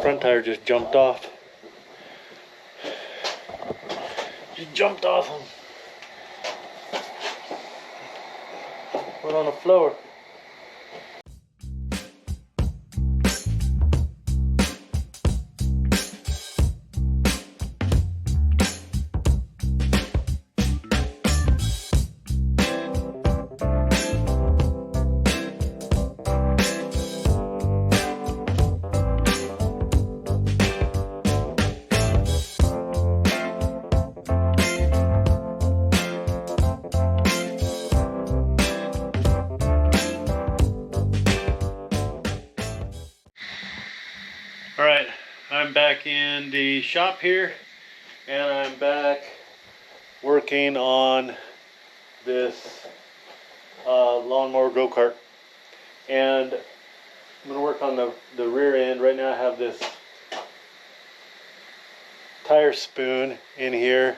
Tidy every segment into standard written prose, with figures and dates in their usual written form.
front tire just jumped off. Just jumped off him. Went on the floor. Alright, I'm back in the shop here, and I'm back working on this lawnmower go-kart. And I'm going to work on the rear end. Right now I have this tire spoon in here.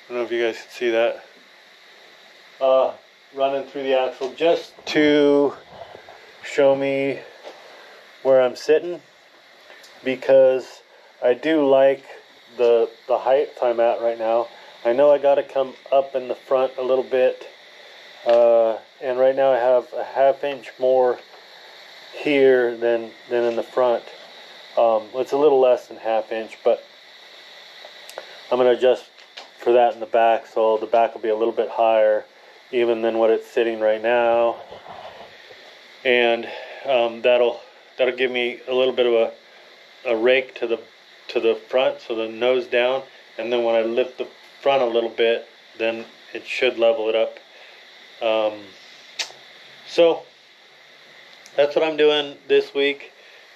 I don't know if you guys can see that. Running through the axle just to show me where I'm sitting, because I do like the height I'm at right now. I know I got to come up in the front a little bit, and right now I have a ½ inch more here than in the front. It's a little less than ½ inch, but I'm going to adjust for that in the back, so the back will be a little bit higher even than what it's sitting right now, and that'll give me a little bit of a rake to the front, so the nose down, and then when I lift the front a little bit, then it should level it up. So that's what I'm doing this week.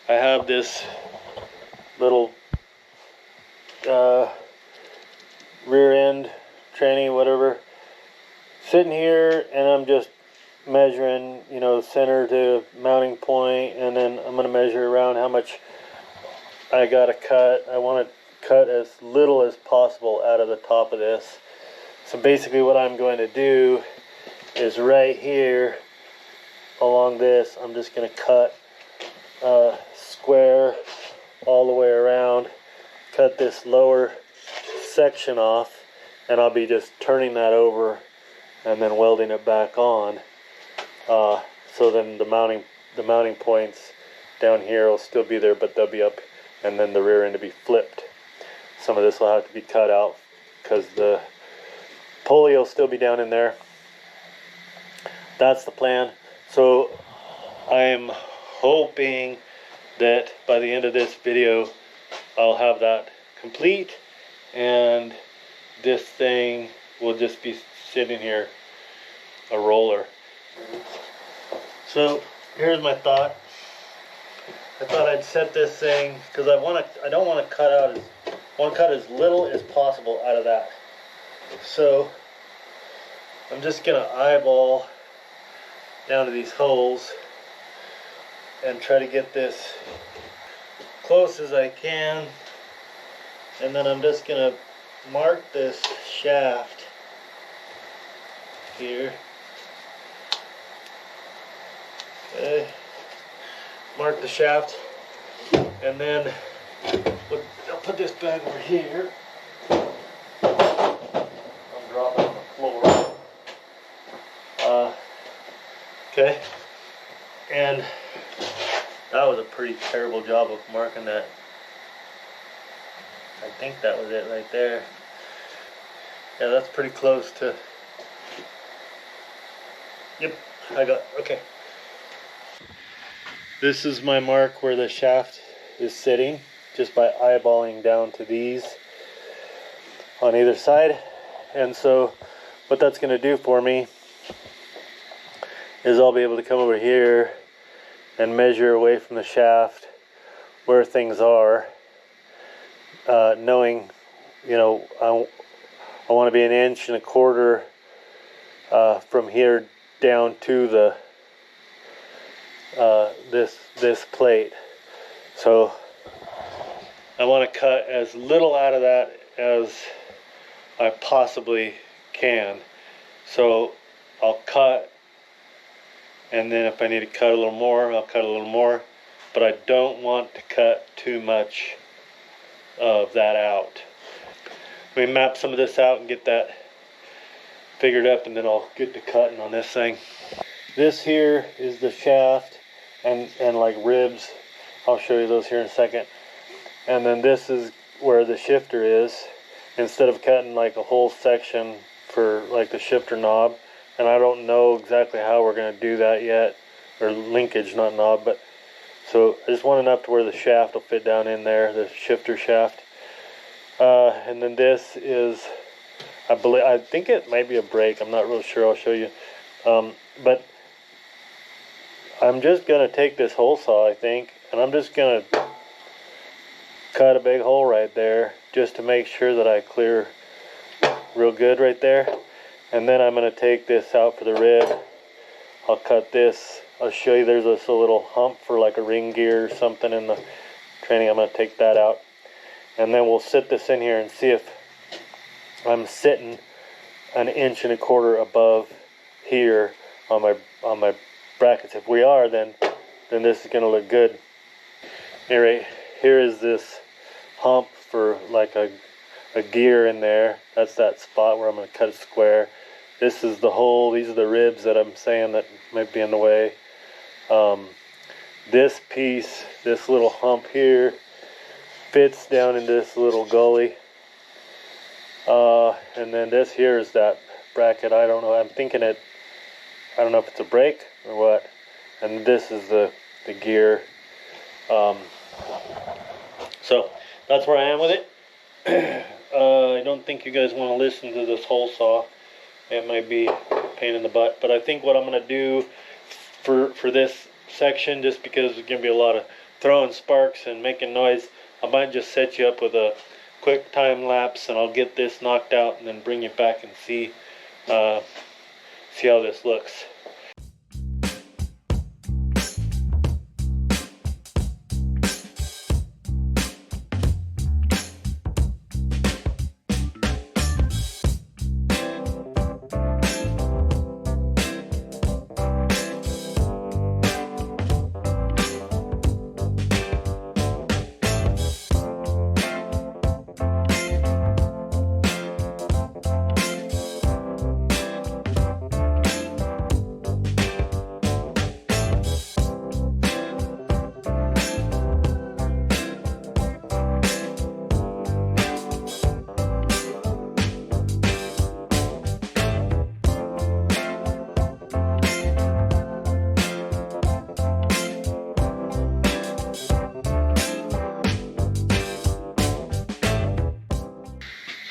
I have this little rear end tranny, whatever, sitting here, and I'm just measuring, you know, center to mounting point, and then I'm going to measure around how much I got to cut. I want to cut as little as possible out of the top of this. So basically what I'm going to do is right here along this, I'm just going to cut a square all the way around, cut this lower section off, and I'll be just turning that over and then welding it back on. So then the mounting points down here will still be there, but they'll be up, and then the rear end to be flipped. Some of this will have to be cut out because the pulley will still be down in there. That's the plan. So I'm hoping that by the end of this video I'll have that complete, and this thing will just be sitting here, a roller. So here's my thought. I thought I'd set this thing because I don't want to cut as little as possible out of that. So I'm just gonna eyeball down to these holes and try to get this close as I can, and then I'm just gonna mark this shaft here. Okay. Mark the shaft, and then I'll put this back over here. I'm dropping on the floor. Okay, and that was a pretty terrible job of marking that. I think that was it right there. Yeah, that's pretty close to. Yep, I got, okay. This is my mark where the shaft is sitting, just by eyeballing down to these on either side. And so what that's going to do for me is I'll be able to come over here and measure away from the shaft where things are, knowing, you know, I want to be 1.25 inches from here down to the this plate. So I want to cut as little out of that as I possibly can. So I'll cut, and then if I need to cut a little more, I'll cut a little more. but I don't want to cut too much of that out. We map some of this out and get that figured up, and then I'll get to cutting on this thing. This here is the shaft and like ribs. I'll show you those here in a second. And then this is where the shifter is. Instead of cutting like a whole section for like the shifter knob, and I don't know exactly how we're going to do that yet, or linkage, not knob, but so I just want enough to where the shaft will fit down in there, the shifter shaft. And then this is, I think it might be a brake. I'm not real sure. I'll show you. But I'm just going to take this hole saw, I think, and I'm just going to cut a big hole right there just to make sure that I clear real good right there. And then I'm going to take this out for the rib. I'll cut this. I'll show you there's this little hump for like a ring gear or something in the training. I'm going to take that out. And then we'll sit this in here and see if I'm sitting 1.25 inches above here on my brackets. If we are, then this is going to look good. Anyway, here is this hump for like a gear in there. That's that spot where I'm going to cut a square. This is the hole. These are the ribs that I'm saying that might be in the way. This piece, this little hump here, fits down into this little gully. And then this here is that bracket. I don't know. I'm thinking I don't know if it's a brake or what. And this is the gear. So that's where I am with it. I don't think you guys want to listen to this hole saw. It might be a pain in the butt. But I think what I'm going to do for this section, just because there's going to be a lot of throwing sparks and making noise, I might just set you up with a quick time lapse, and I'll get this knocked out and then bring you back and see how this looks.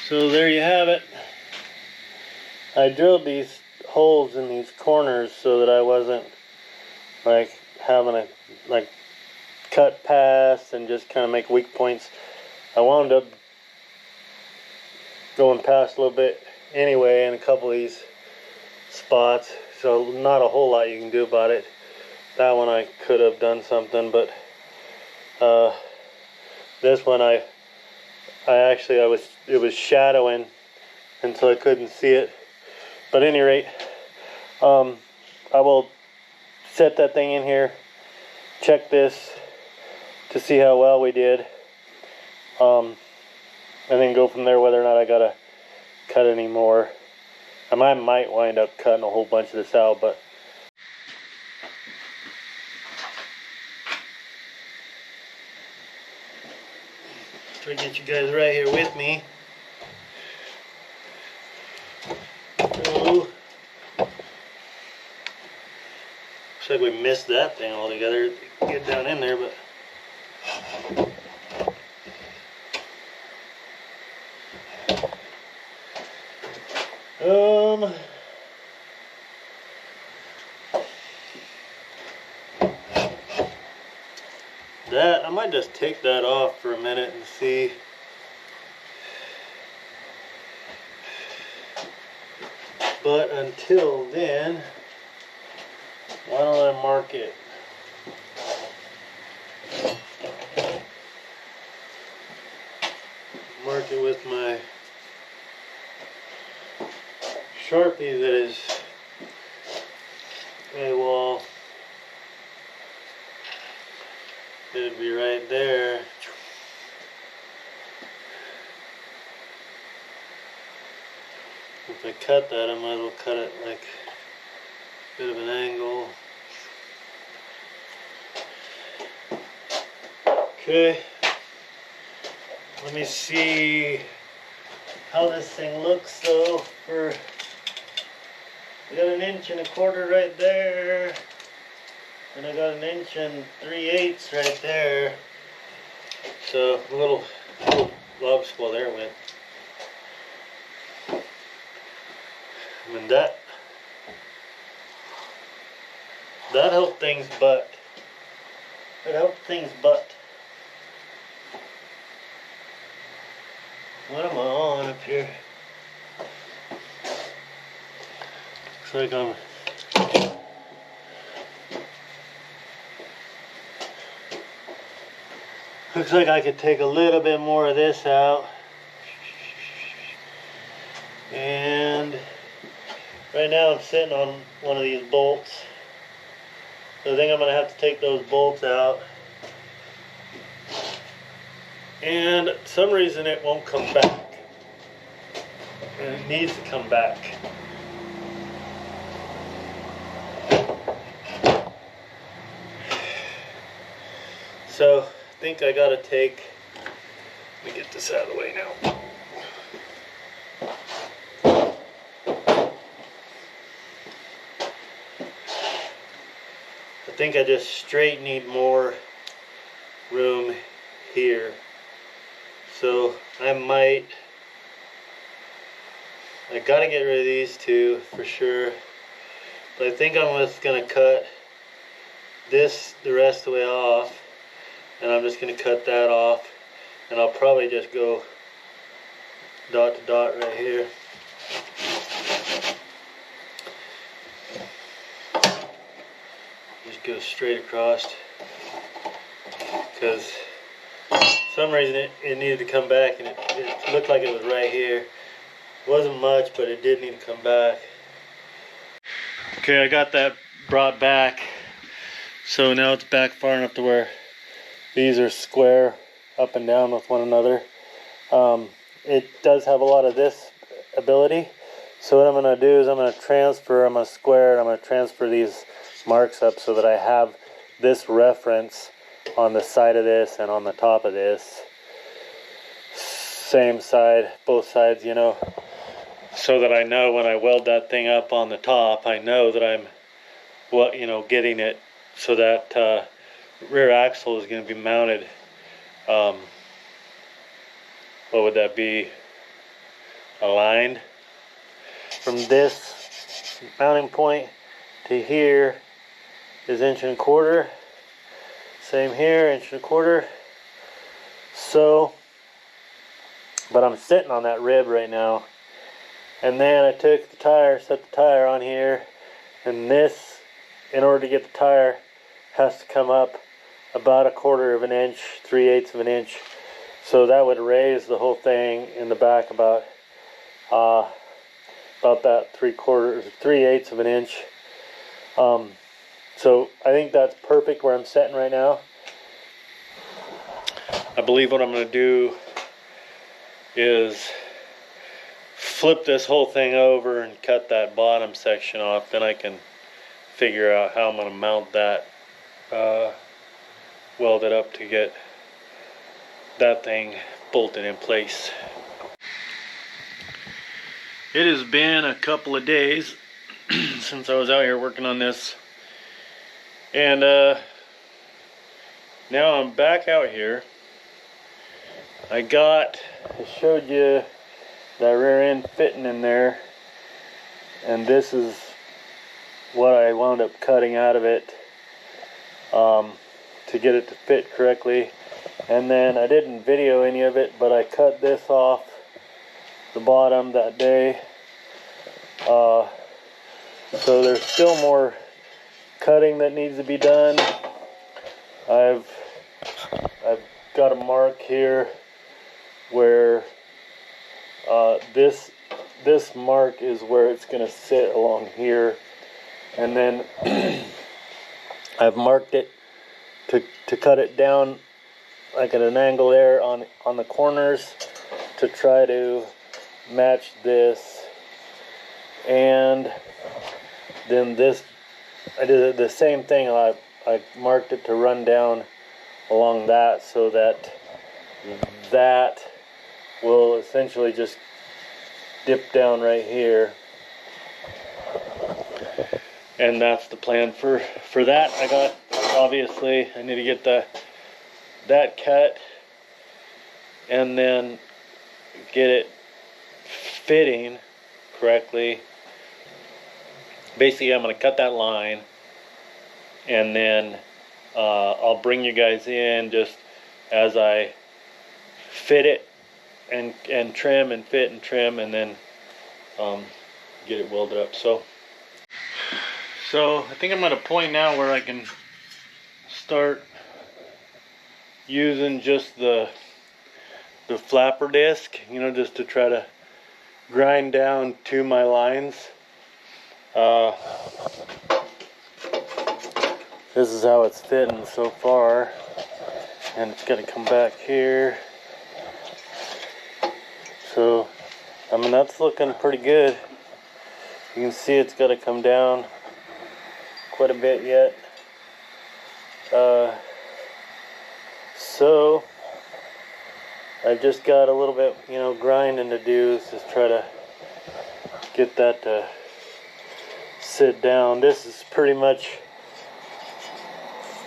So there you have it. I drilled these holes in these corners so that I wasn't like having to like cut past and just kind of make weak points. I wound up going past a little bit anyway in a couple of these spots, so not a whole lot you can do about it. That one I could have done something, but this one it was shadowing until I couldn't see it. But at any rate, I will set that thing in here, check this to see how well we did, and then go from there whether or not I gotta cut any more. I might wind up cutting a whole bunch of this out, but try to get you guys right here with me. So, looks like we missed that thing altogether. Get down in there, but that I might just take that off for a minute and see. But until then, why don't I mark it? Mark it with my Sharpie that is a wall. should be right there. If I cut that, I might as well cut it like a bit of an angle. Okay, let me see how this thing looks though. I got 1.25 inches right there, and I got 1 3/8 right there. So a little lob spool there went. I mean that helped things butt. It helped things butt. What am I on up here? Looks like looks like I could take a little bit more of this out. And right now I'm sitting on one of these bolts. So I think I'm going to have to take those bolts out. And for some reason it won't come back. And it needs to come back. So I think I got to take, let me get this out of the way now. I think I just straight need more room here. So I gotta get rid of these two for sure. But I think I'm just gonna cut this the rest of the way off. And I'm just gonna cut that off. And I'll probably just go dot to dot right here. Just go straight across, because for some reason it needed to come back, and it looked like it was right here. It wasn't much, but it did need to come back. Okay, I got that brought back, so now it's back far enough to where these are square up and down with one another. It does have a lot of this ability, so what I'm going to do is I'm going to square, and I'm going to transfer these marks up so that I have this reference on the side of this and on the top of this. Same side, both sides, you know, so that I know when I weld that thing up on the top, I know that I'm, getting it so that rear axle is going to be mounted. What would that be? Aligned from this mounting point to here is 1.25 inches. Same here, 1.25 inches. So, but I'm sitting on that rib right now. And then I took the tire, set the tire on here, and this, in order to get the tire, has to come up about 1/4 inch, 3/8 of an inch. So that would raise the whole thing in the back about that 3/8 of an inch. So I think that's perfect where I'm sitting right now. I believe what I'm going to do is flip this whole thing over and cut that bottom section off. Then I can figure out how I'm going to mount that, weld it up to get that thing bolted in place. It has been a couple of days since I was out here working on this, and now I'm back out here. I showed you that rear end fitting in there, and this is what I wound up cutting out of it to get it to fit correctly. And then I didn't video any of it, but I cut this off the bottom that day. So there's still more cutting that needs to be done. I've got a mark here where this mark is where it's going to sit along here, and then I've marked it to to cut it down like at an angle there on the corners to try to match this. And then this, I did the same thing. I marked it to run down along that, so that will essentially just dip down right here. And that's the plan for that. I got, obviously I need to get that cut and then get it fitting correctly. Basically I'm going to cut that line, and then I'll bring you guys in just as I fit it and trim and fit and trim, and then get it welded up. So I think I'm at a point now where I can start using just the flapper disc, you know, just to try to grind down to my lines. This is how it's fitting so far, and it's got to come back here. So, I mean, that's looking pretty good. You can see it's got to come down quite a bit yet. So I've just got a little bit, you know, grinding to do. Just try to get that to sit down. This is pretty much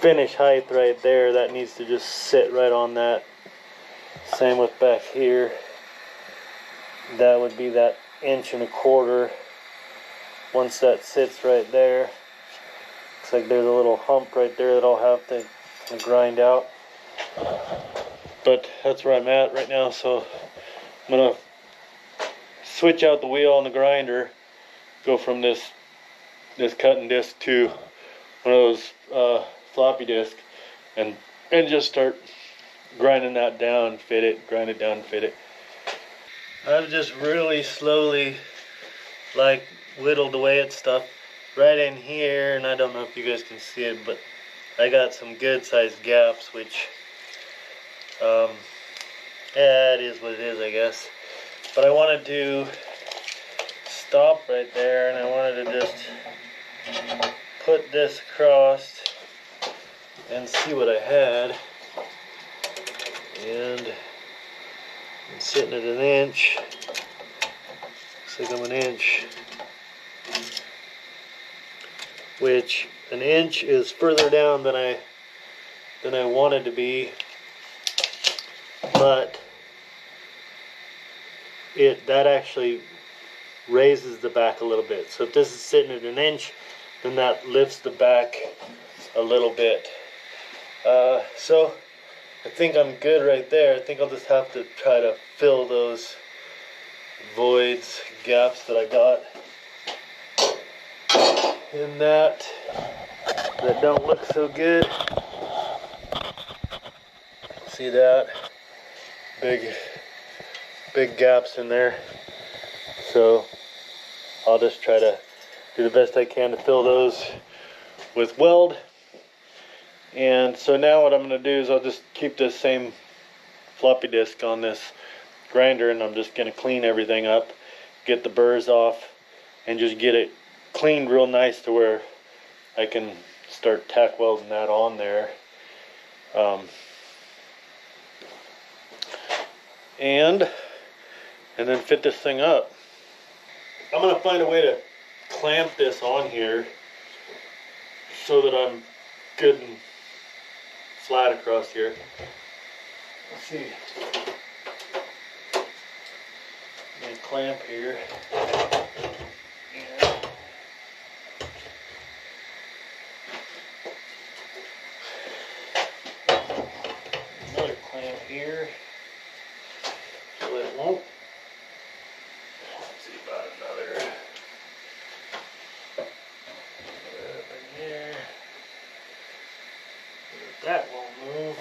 finish height right there. That needs to just sit right on that. Same with back here. That would be that 1.25 inches. Once that sits right there, looks like there's a little hump right there that I'll have to grind out. But that's where I'm at right now. So I'm gonna switch out the wheel on the grinder, go from this cutting disc to one of those floppy discs, and just start grinding that down, fit it, grind it down, fit it. I've just really slowly like whittled away at stuff right in here, and I don't know if you guys can see it, but I got some good sized gaps, which yeah, it is what it is, I guess. But I wanted to stop right there, and I wanted to just put this across and see what I had. And I'm sitting at 1 inch. Looks like I'm 1 inch. Which 1 inch is further down than I wanted to be. But that actually raises the back a little bit. So if this is sitting at 1 inch, then that lifts the back a little bit. So I think I'm good right there. I think I'll just have to try to fill those voids, gaps that I got in that don't look so good. See that? Big gaps in there. So I'll just try to do the best I can to fill those with weld. And so now what I'm going to do is I'll just keep this same floppy disk on this grinder, and I'm just going to clean everything up, get the burrs off, and just get it cleaned real nice to where I can start tack welding that on there. And then fit this thing up. I'm going to find a way to clamp this on here so that I'm good and flat across here. Let's see. I'm going to clamp here. Another clamp here. So it won't. Let's see about another. Up in here. That won't move.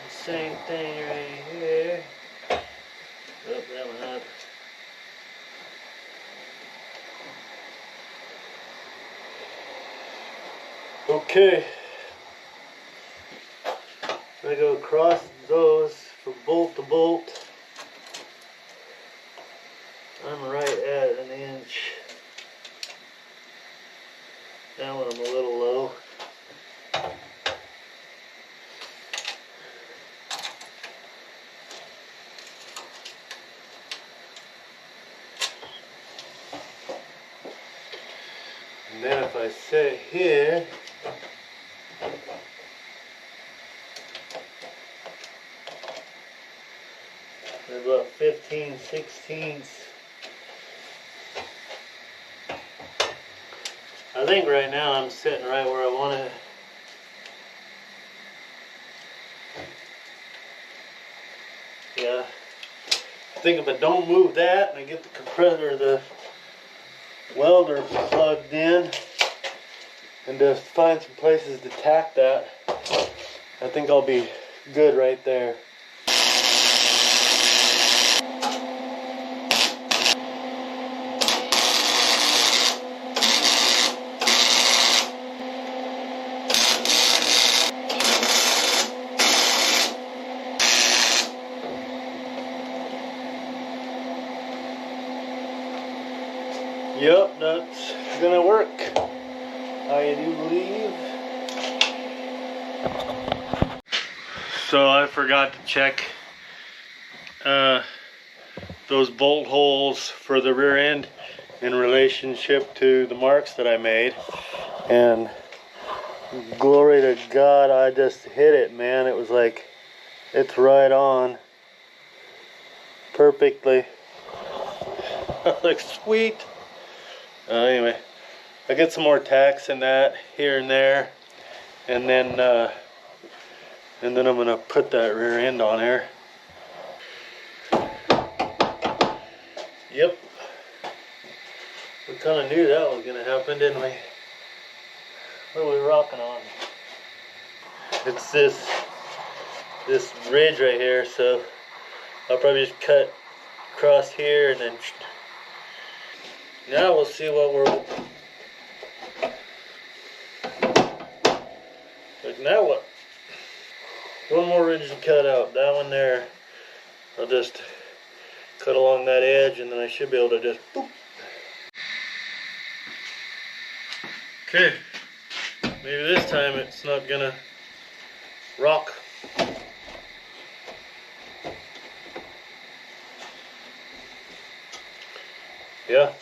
Same thing right here. Oh, that one up. Okay, I go across those from bolt to bolt. I'm right at an inch. That one I'm a little low. And then if I set here, about 15/16. I think right now I'm sitting right where I want it. Yeah. I think if I don't move that and I get the compressor, the welder plugged in, and just find some places to tack that, I think I'll be good right there. Yep, that's gonna work, I do believe. So I forgot to check those bolt holes for the rear end in relationship to the marks that I made, and glory to God, I just hit it, man. It was like, it's right on perfectly. Like, sweet. Anyway, I get some more tacks in that here and there, and then I'm gonna put that rear end on here. Yep, we kind of knew that was gonna happen, didn't we? What are we rocking on? It's this ridge right here, so I'll probably just cut across here, and then now we'll see what we're like. Now what? One more ridge to cut out. That one there, I'll just cut along that edge, and then I should be able to just boop. Okay, maybe this time it's not gonna rock. Yeah,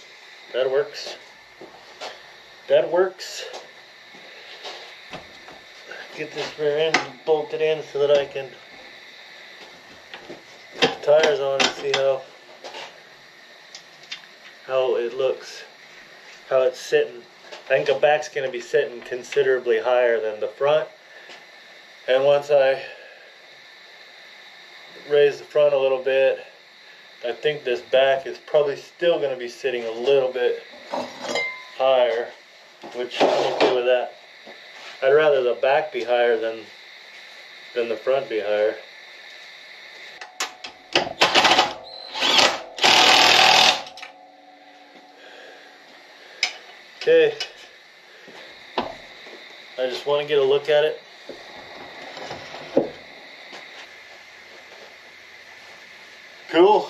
that works. That works. Get this rear end bolted in so that I can put the tires on and see how it looks, how it's sitting. I think the back's going to be sitting considerably higher than the front, and once I raise the front a little bit, I think this back is probably still going to be sitting a little bit higher, which I'm okay with that. I'd rather the back be higher than the front be higher. Okay, I just want to get a look at it. Cool.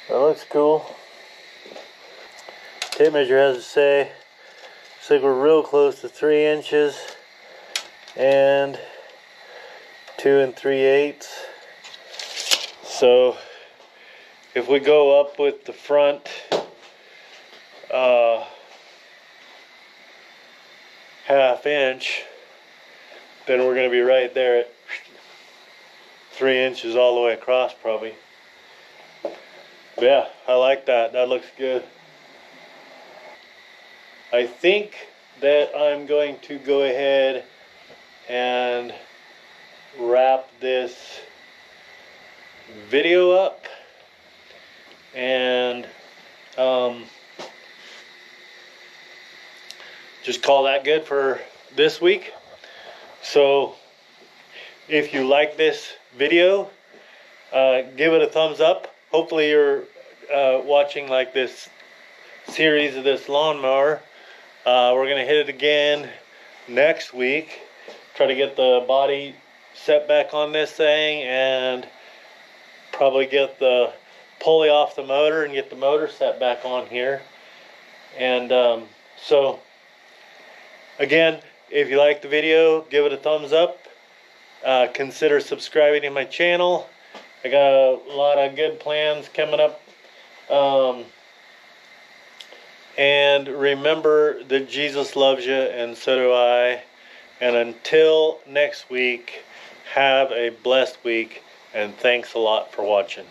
That looks cool. Tape measure has to say, looks like we're real close to 3 inches and 2 3/8. So if we go up with the front ½ inch, then we're going to be right there at 3 inches all the way across probably. But yeah, I like that. That looks good. I think that I'm going to go ahead and wrap this video up, and just call that good for this week. So if you like this video, give it a thumbs up. Hopefully you're watching like this series of this lawnmower. We're going to hit it again next week. Try to get the body set back on this thing and probably get the pulley off the motor and get the motor set back on here. And so again, if you like the video, give it a thumbs up. Consider subscribing to my channel. I got a lot of good plans coming up. And remember that Jesus loves you, and so do I. And until next week, have a blessed week, and thanks a lot for watching.